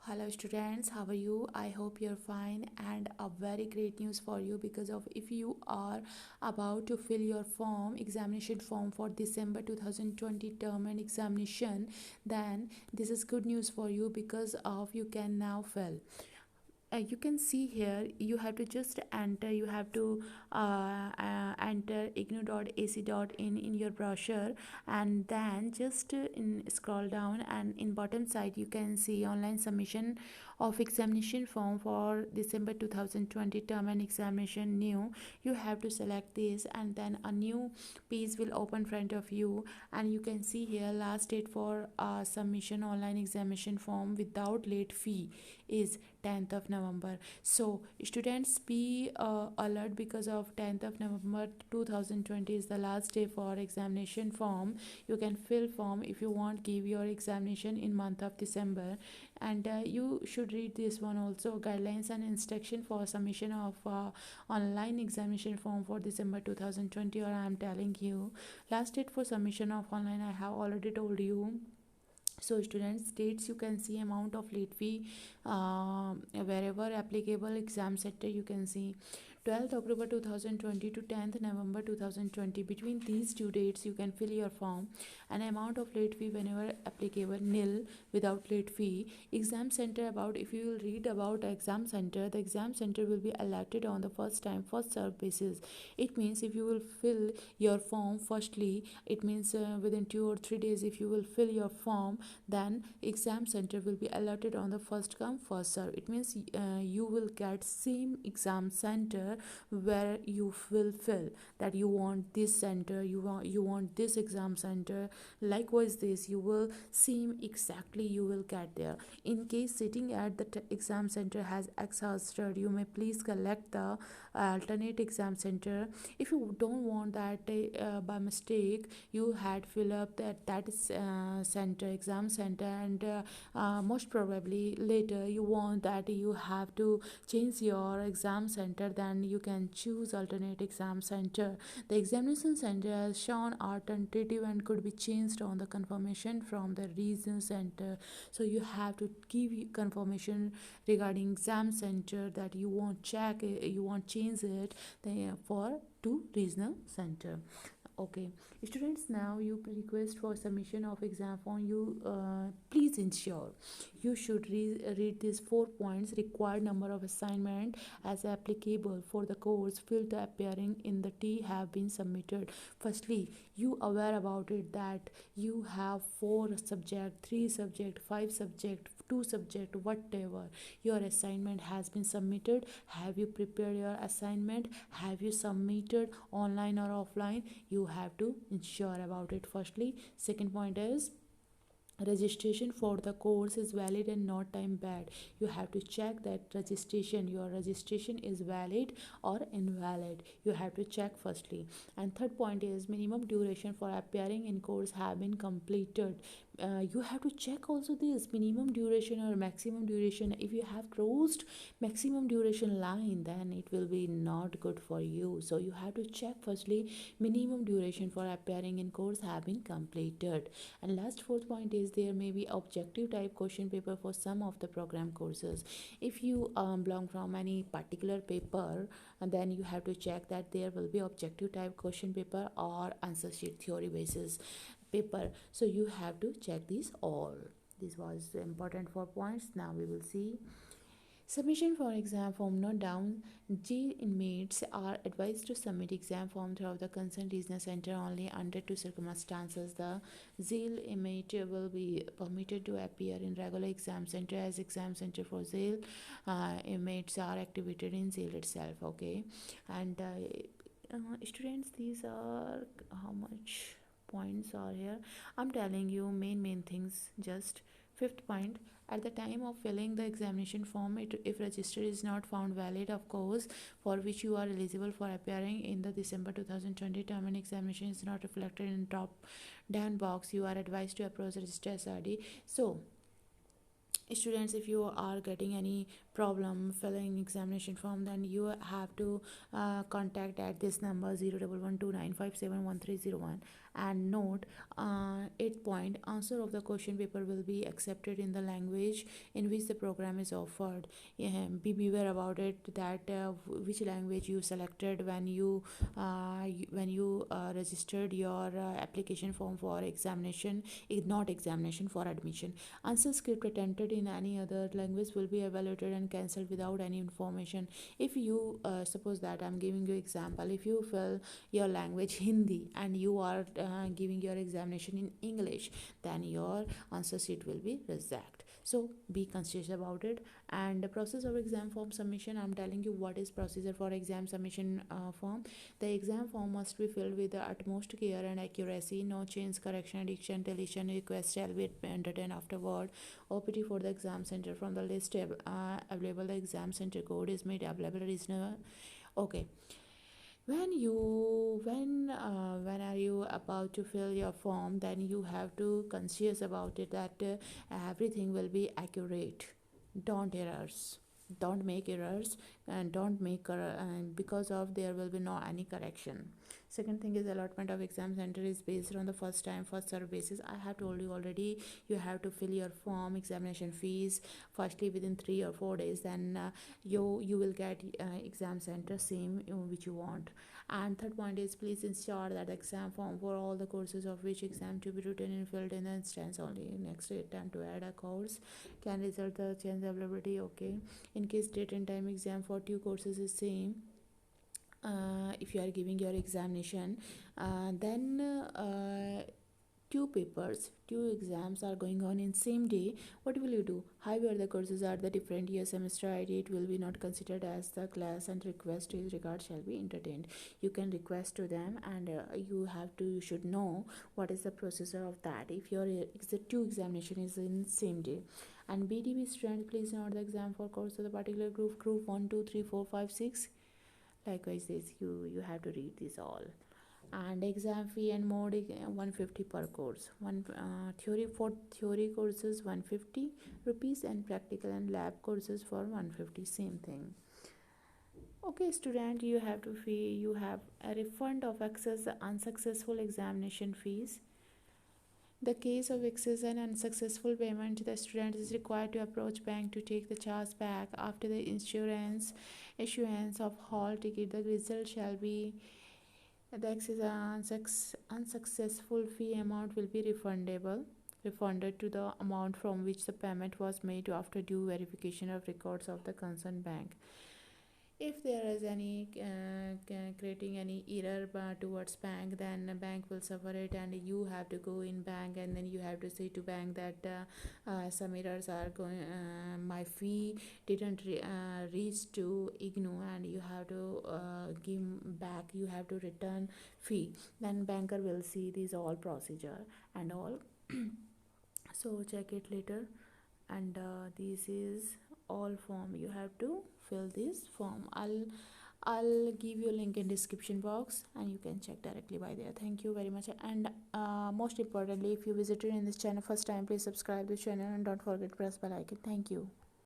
Hello students, how are you? I hope you're fine, and a very great news for you because of if you are about to fill your form examination form for December 2020 term and examination, then this is good news for you because of you can now fill. You can see here you have to just enter, you have to enter ignou.ac.in in your brochure, and then just scroll down, and in bottom side you can see online submission of examination form for December 2020 term and examination new. You have to select this, and then a new page will open in front of you, and you can see here last date for submission online examination form without late fee is 10th of November. So students, be alert because of 10th of November 2020 is the last day for examination form. You can fill form if you want give your examination in month of December, and you should read this one also, guidelines and instruction for submission of online examination form for December 2020. Or I am telling you, last date for submission of online I have already told you. So students, dates you can see, amount of late fee, wherever applicable exam center you can see 12th October 2020 to 10th November 2020. Between these two dates you can fill your form, and amount of late fee whenever applicable nil without late fee. Exam center, about if you will read about exam center, the exam center will be allotted on the first time first serve basis. It means if you will fill your form firstly, it means within 2 or 3 days if you will fill your form, then exam center will be allotted on the first come first serve. It means you will get same exam center where you will fill that you want this center, you want this exam center. Likewise this you will same exactly you will get there. In case sitting at the exam center has exhausted, you may please select the alternate exam center. If you don't want that by mistake you had fill up that is center exam center, and most probably later you want that you have to change your exam center, then you can choose alternate exam center. The examination center as shown are tentative and could be changed on the confirmation from the region center. So you have to give confirmation regarding exam center that you want check you want change it for to regional center. Okay students, now you request for submission of exam form, you please ensure you should read these 4 points. Required number of assignment as applicable for the course field appearing in the T have been submitted. Firstly, you aware about it that you have 4 subject, 3 subject, 5 subject, 2 subject, whatever your assignment has been submitted. Have you prepared your assignment? Have you submitted online or offline? You have to ensure about it firstly. Second point is registration for the course is valid and not time bad. You have to check that your registration is valid or invalid. You have to check firstly. And third point is minimum duration for appearing in course have been completed. You have to check also this minimum duration or maximum duration. If you have crossed maximum duration line, then it will be not good for you. So you have to check firstly minimum duration for appearing in course have been completed. And last fourth point is there may be objective type question paper for some of the program courses. If you belong from any particular paper, and then you have to check that there will be objective type question paper or answer sheet theory basis paper. So you have to check these all. This was important 4 points. Now we will see submission for exam form. Note down, jail inmates are advised to submit exam form throughout the concerned regional center only under two circumstances. The jail inmate will be permitted to appear in regular exam center as exam center for jail inmates are activated in jail itself. Okay, and students, these are how much points are here. I'm telling you main things. Just fifth point, at the time of filling the examination form, if register is not found valid of course for which you are eligible for appearing in the December 2020 term and examination is not reflected in top down box, you are advised to approach register SRD. So students, if you are getting any problem filling examination form, then you have to contact at this number 01129571301. And note, 8 point, answer of the question paper will be accepted in the language in which the program is offered. Be beware about it, that which language you selected when you registered your application form for examination, not examination, for admission. Answer script attempted in any other language will be evaluated and cancelled without any information. If you suppose that I'm giving you example, if you fill your language Hindi and you are giving your examination in English, then your answer sheet will be reject. So be conscious about it. And the process of exam form submission, I'm telling you what is procedure for exam submission form. The exam form must be filled with the utmost care and accuracy. No change, correction, addition, deletion request shall be entertained afterward. OPT for the exam center from the list available. The exam center code is made available reasonable. Okay. When are you about to fill your form, then you have to conscious about it, that everything will be accurate. Don't errors, don't make errors, and don't make because of there will be no any correction. Second thing is allotment of exam center is based on the first time first serve basis. I have told you already, you have to fill your form examination fees firstly within 3 or 4 days, then you will get exam center same which you want. And third point is, please ensure that the exam form for all the courses of which exam to be written and filled in the instance only. Next attempt to add a course can result the change availability. Okay, in case date and time exam for two courses is same, if you are giving your examination, then two exams are going on in same day, what will you do? However, the courses are the different year semester ID, it will be not considered as the class, and request to his regard shall be entertained. You can request to them, and you should know what is the procedure of that if your two examination is in same day. And BDB student, please note the exam for course of the particular group 1 2 3 4 5 6. Likewise this, you have to read this all. And exam fee and mode 150 per course. One theory for theory courses 150 rupees, and practical and lab courses for 150, same thing. Okay student, you have to fee, you have a refund of excess unsuccessful examination fees. The case of excess and unsuccessful payment, the student is required to approach bank to take the charge back. After the insurance issuance of hall ticket, the result shall be the excess unsuccessful fee amount will be refunded to the amount from which the payment was made after due verification of records of the concerned bank. If there is any creating any error towards bank, then the bank will suffer it, and you have to go in bank, and then you have to say to bank that some errors are going, my fee didn't reach to IGNOU, and you have to give back, you have to return fee. Then banker will see these all procedure and all. So check it later. And this is all form, you have to fill this form. I'll give you a link in description box, and you can check directly by there. Thank you very much. And most importantly, if you visited in this channel first time, please subscribe this channel and don't forget to press bell icon. Thank you.